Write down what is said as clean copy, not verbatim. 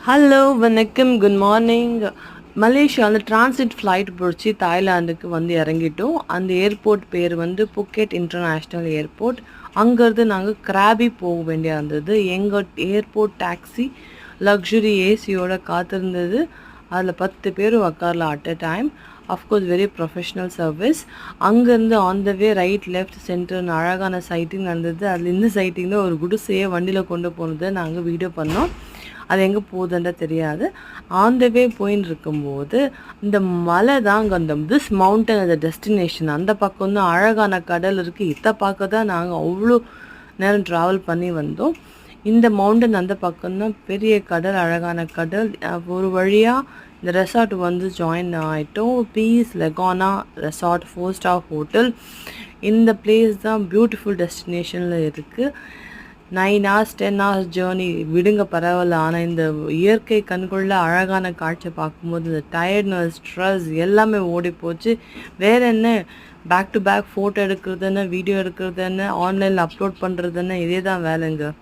Hello வணக்கம் good morning. மலேசியாவில் transit flight பிடிச்சி தாய்லாந்துக்கு வந்து இறங்கிட்டோம். அந்த ஏர்போர்ட் பேர் வந்து புக்கெட் இன்டர்நேஷ்னல் ஏர்போர்ட். அங்கேருந்து நாங்கள் கிராபி போக வேண்டியா இருந்தது. எங்கள் ஏர்போர்ட் டாக்ஸி லக்ஸுரி ஏசியோட காத்திருந்தது. அதில் 10 பேர் உக்காரலாம் at a time. Of course very professional service. அங்கேருந்து on the way right left சென்டர்னு அழகான சைட்டிங் நடந்தது. அதில் இந்த சைட்டிங்கில் ஒரு குடிசையை வண்டியில் கொண்டு போனதை நாங்கள் வீடியோ பண்ணோம். அது எங்கே போகுதுன்ற தெரியாது. ஆன் த வே போயின்னு இருக்கும்போது இந்த மலை தான் அங்கே அந்த திஸ் மவுண்டன் அந்த டெஸ்டினேஷன். அந்த பக்கம் தான் அழகான கடல் இருக்குது. இதை பார்க்க தான் நாங்கள் அவ்வளோ நேரம் ட்ராவல் பண்ணி வந்தோம். இந்த மவுண்டன் அந்த பக்கம்தான் பெரிய கடல், அழகான கடல். ஒரு வழியாக இந்த ரெசார்ட் வந்து ஜாயின் ஆகிட்டோம். பீஸ் லெகானா ரெசார்ட் 4 ஸ்டார் ஹோட்டல். இந்த பிளேஸ் தான் பியூட்டிஃபுல் டெஸ்டினேஷனில் இருக்குது. 9 hours 10 hours ஜேர்னி விடுங்க பரவாயில்ல. ஆனால் இந்த இயற்கை கண்கொள்ள அழகான காட்சியை பார்க்கும்போது இந்த டயர்ட்னஸ் ஸ்ட்ரெஸ் எல்லாமே ஓடி போச்சு. வேறு என்ன, பேக் டு பேக் ஃபோட்டோ எடுக்கிறதுன்னு வீடியோ எடுக்கிறதுன்னு ஆன்லைனில் அப்லோட் பண்ணுறதுன்னு இதே தான் வேலைங்க.